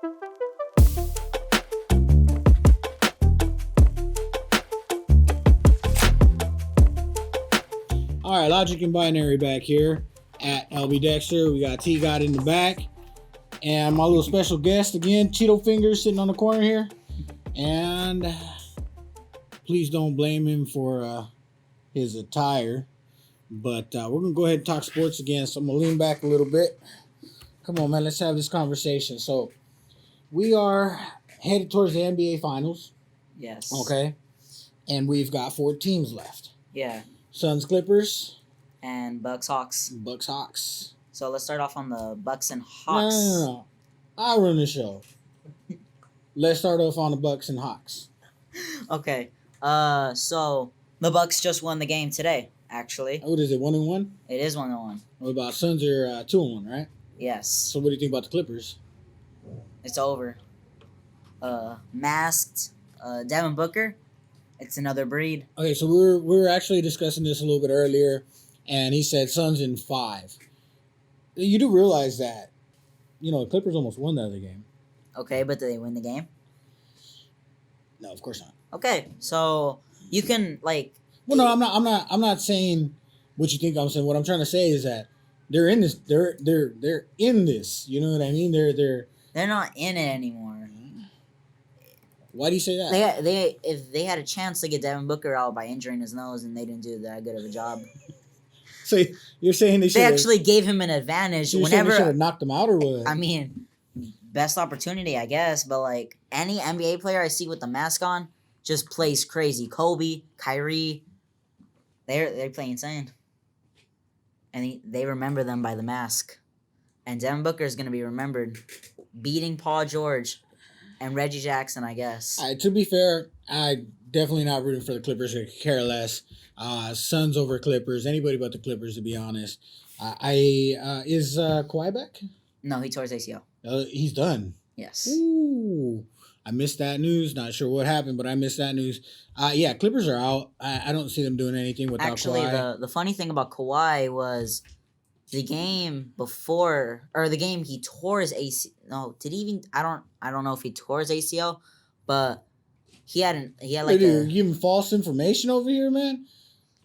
All right, Logic and Binary back here at LB Dexter. We got T God in the back, and my little special guest again, Cheeto Fingers, sitting on the corner here. And please don't blame him for his attire, but we're gonna go ahead and talk sports again. So I'm gonna lean back a little bit. Come on, man, let's have this conversation. So we are headed towards the NBA Finals. Yes. Okay, and we've got 4 teams left. Yeah. Suns, Clippers, and Bucks, Hawks. Bucks, Hawks. So let's start off on the Bucks and Hawks. No. I run the show. Let's start off on the Bucks and Hawks. Okay. So the Bucks just won the game today. Actually, What is it? 1-1. it is 1-1. What about Suns are 2-1, right? Yes, So what do you think about the Clippers? it's over. Masked. Devin Booker. It's another breed. Okay, so we were actually discussing this a little bit earlier, and he said Suns in 5. You do realize that, the Clippers almost won the other game. Okay, but did they win the game? No, of course not. Okay, so you can Well, no, I'm not saying what you think I'm saying. What I'm trying to say is that they're in this. They're in this. You know what I mean? They're. they're not in it anymore. Why do you say that? They if they had a chance to get Devin Booker out by injuring his nose, and they didn't do that good of a job. So you're saying they should? They actually gave him an advantage. They should have knocked him out, or what? I mean, best opportunity, I guess. But any NBA player I see with the mask on just plays crazy. Kobe, Kyrie, they play insane, and they remember them by the mask. And Devin Booker is gonna be remembered beating Paul George and Reggie Jackson, I guess. To be fair, I definitely not rooting for the Clippers. I could care less. Suns over Clippers. Anybody but the Clippers, to be honest. Is Kawhi back? No, he tore his ACL. He's done. Yes. Ooh, I missed that news. Not sure what happened, but I missed that news. Yeah, Clippers are out. I don't see them doing anything without Actually, Kawhi. the funny thing about Kawhi was the game before, or the game he tore his ACL. No, did he even? I don't know if he tore his ACL, but he had You're giving false information over here, man.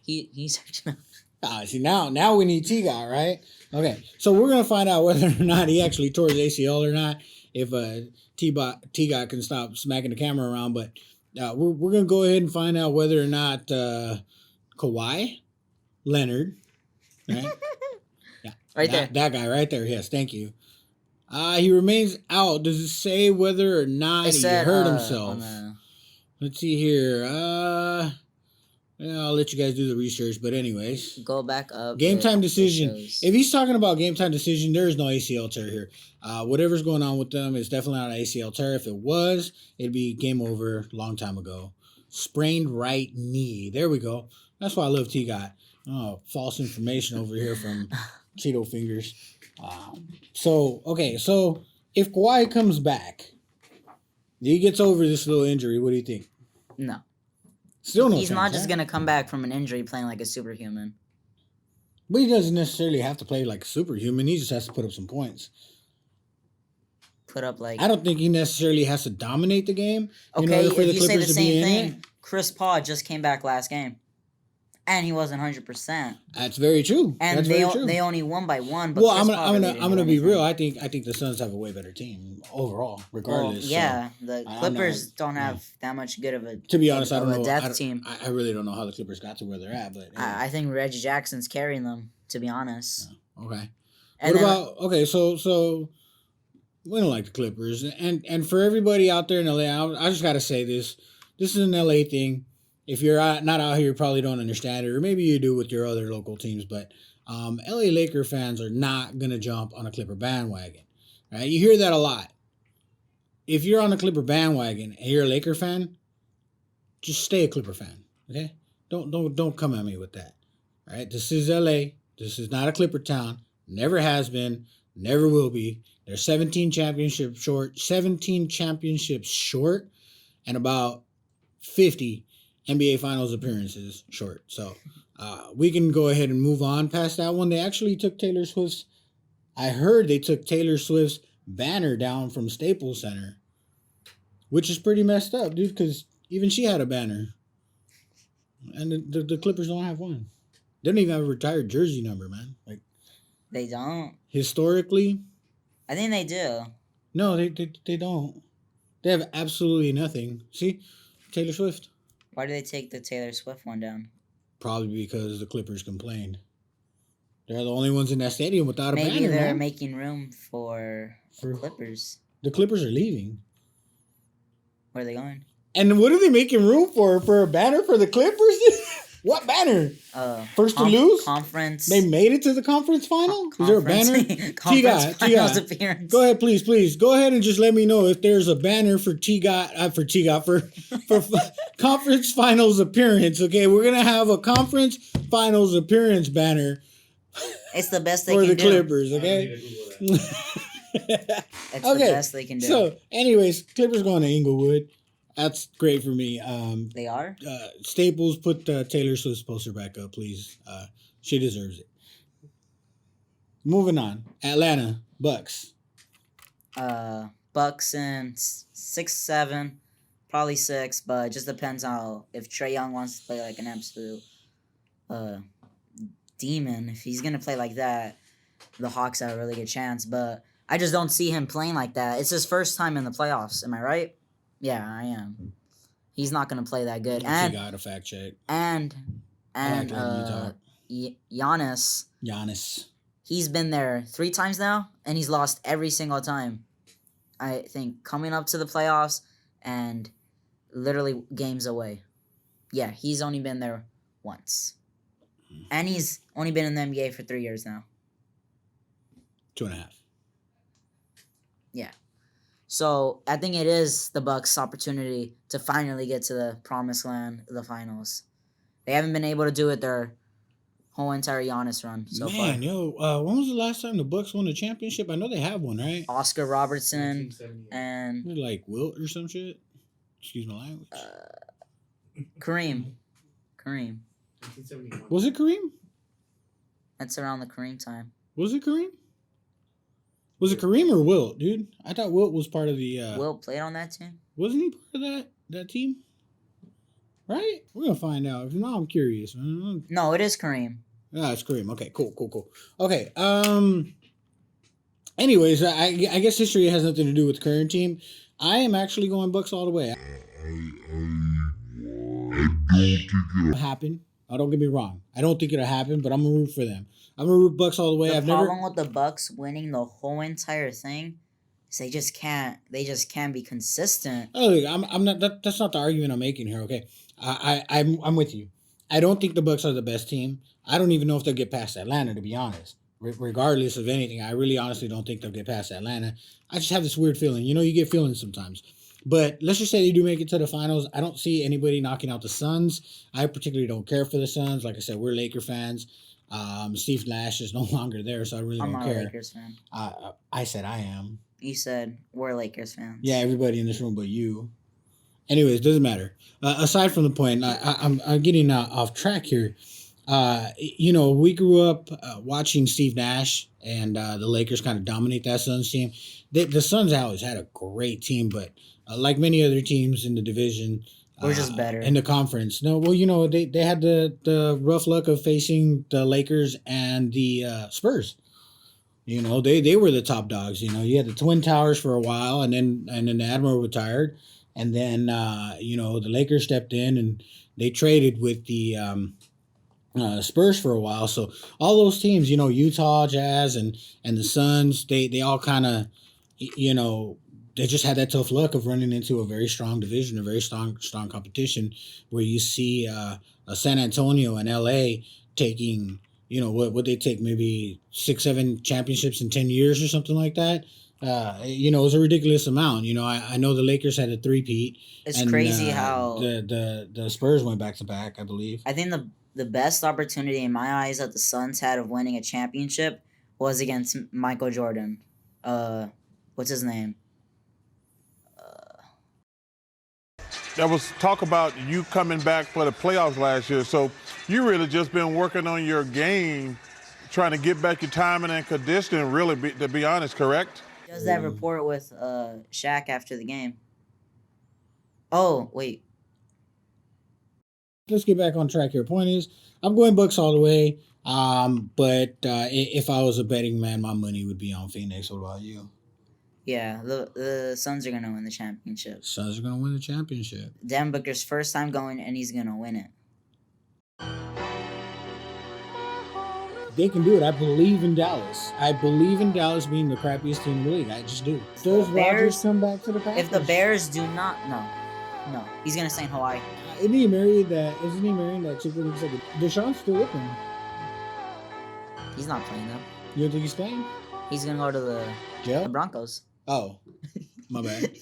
he's See now we need T guy, right? Okay, so we're gonna find out whether or not he actually tore his ACL or not. If T guy can stop smacking the camera around, but we're gonna go ahead and find out whether or not Kawhi Leonard, right? right there. That guy right there. Yes, thank you. He remains out. Does it say whether or not he hurt himself? Let's see here. I'll let you guys do the research. But anyways, Go back up. game time decision. shows- If he's talking about game time decision, there is no ACL tear here. Whatever's going on with them is definitely not an ACL tear. If it was, it'd be game over long time ago. Sprained right knee. There we go. That's why I love T Guy. Oh, false information over here from Cheeto Fingers. So if Kawhi comes back, he gets over this little injury, what do you think? No, Still no he's chance, not just huh? gonna come back from an injury playing like a superhuman. But he doesn't necessarily have to play like a superhuman. He just has to put up some points. Put up I don't think he necessarily has to dominate the game in okay. order for If the you say the Clippers to be same in thing, it. Chris Paul just came back last game, and he wasn't 100%. That's very true. And That's they very true. they only won by 1. But Well, Chris I'm Paul really didn't gonna do be anything. real. I think the Suns have a way better team overall, Well, regardless. yeah, the I don't Clippers know. don't have that much good of a. To be honest, I of don't a know. depth I don't- team. I really don't know how the Clippers got to where they're at, but I think Reggie Jackson's carrying them. To be honest. okay. And What then, about so we don't like the Clippers, and for everybody out there in LA, I just gotta say this. This is an LA thing. If you're not out here, you probably don't understand it, or maybe you do with your other local teams. But LA Laker fans are not gonna jump on a Clipper bandwagon. Right? You hear that a lot. If you're on the Clipper bandwagon and you're a Laker fan, just stay a Clipper fan. Okay? Don't come at me with that. All right? This is LA. This is not a Clipper town. Never has been. Never will be. They're 17 championships short, and about 50 NBA Finals appearances short. So we can go ahead and move on past that one. They actually took Taylor Swift's. I heard they took Taylor Swift's banner down from Staples Center, which is pretty messed up, dude. Because even she had a banner, and the Clippers don't have one. They don't even have a retired jersey number, man. Like They don't. historically, I think they do. no, they don't. They have absolutely nothing. See, Taylor Swift. Why do they take the Taylor Swift one down? Probably because the Clippers complained. They're the only ones in that stadium without a Maybe banner. they're Man. making room for the For- Clippers. The Clippers are leaving. Where are they going? And what are they making room for? For a banner for the Clippers? What banner? First to lose? Conference. They made it to the conference final? Is there a banner? Conference T-Got. finals appearance. Go ahead, please. Go ahead and just let me know if there's a banner for for conference finals appearance. Okay, we're gonna have a conference finals appearance banner It's the best they for can the do. Clippers. Okay. It's the best they can do. So, anyways, Clippers going to Inglewood. That's great for me. They are? Staples, put Taylor Swift's poster back up, please. She deserves it. Moving on. Atlanta Bucks. Bucks in 6-7, probably 6, but it just depends how if Trae Young wants to play like an absolute demon. If he's gonna play like that, the Hawks have a really good chance. But I just don't see him playing like that. It's his first time in the playoffs. Am I right? Yeah, I am. He's not gonna play that good. And got a fact check. and I like letting you Giannis. Giannis. He's been there 3 times now, and he's lost every single time. I think coming up to the playoffs and literally games away. Yeah, he's only been there once. And he's only been in the NBA for 3 years now. 2.5. Yeah. So I think it is the Bucks' opportunity to finally get to the promised land, the finals. They haven't been able to do it their whole entire Giannis run so far. Man, when was the last time the Bucks won a championship? I know they have one, right? Oscar Robertson and They're like Wilt or some shit. Excuse my language. Kareem. 1971. Was it Kareem? That's around the Kareem time. Was it Kareem? Was it Kareem or Wilt, dude? I thought Wilt was part of the. Will played on that team? Wasn't he part of that team? Right? We're gonna find out. If not, I'm curious. Man. No, it is Kareem. Ah, it's Kareem. Okay, cool. Okay. Anyways, I guess history has nothing to do with the current team. I am actually going Bucks all the way. It'll happen. Oh, don't get me wrong. I don't think it'll happen, but I'm gonna root for them. I'm gonna root Bucks all the way. The problem with the Bucks winning the whole entire thing is they just can't be consistent. Oh, look, I'm not. That's not the argument I'm making here. Okay, I'm with you. I don't think the Bucks are the best team. I don't even know if they'll get past Atlanta, to be honest. Regardless of anything, I really honestly don't think they'll get past Atlanta. I just have this weird feeling. You know, you get feelings sometimes. But let's just say they do make it to the finals. I don't see anybody knocking out the Suns. I particularly don't care for the Suns. Like I said, we're Laker fans. Steve Nash is no longer there, so I really I'm don't not care. a Lakers fan. I said I am. You said we're Lakers fans. Yeah, everybody in this room but you. Anyways, doesn't matter. Aside from the point, I'm getting off track here. We grew up watching Steve Nash and the Lakers kind of dominate that Suns team. The Suns always had a great team, but like many other teams in the division, we're just better in the conference. No, well, they had the rough luck of facing the Lakers and the Spurs. They were the top dogs. You had the Twin Towers for a while, and then the Admiral retired, and then the Lakers stepped in and they traded with the Spurs for a while. So all those teams, Utah Jazz and the Suns, they all kind of, they just had that tough luck of running into a very strong division, a very strong competition, where you see San Antonio and LA taking, what they take, maybe 6-7 championships in 10 years or something like that. It was a ridiculous amount. I know the Lakers had a three-peat. It's crazy how the Spurs went back to back, I believe. I think the best opportunity in my eyes that the Suns had of winning a championship was against Michael Jordan. What's his name? There was talk about you coming back for the playoffs last year, so you really just been working on your game, trying to get back your timing and conditioning, really, to be honest, correct? Does that report with Shaq after the game? Oh wait, Let's get back on track here. Point is, I'm going Bucks all the way. But if I was a betting man, my money would be on Phoenix. What about you? yeah, the Suns are gonna win the championship. Suns are gonna win the championship. Devin Booker's first time going, and he's gonna win it. They can do it. I believe in Dallas. I believe in Dallas being the crappiest team in the league. I just do. Does The Rodgers Bears- come back to the Packers? If the Bears do not, no, he's gonna stay in Hawaii. Isn't he married that chick that looks like Deshaun's still with him? He's not playing though. You don't think he's playing? He's gonna go to the Jail? Broncos. Oh. My bad.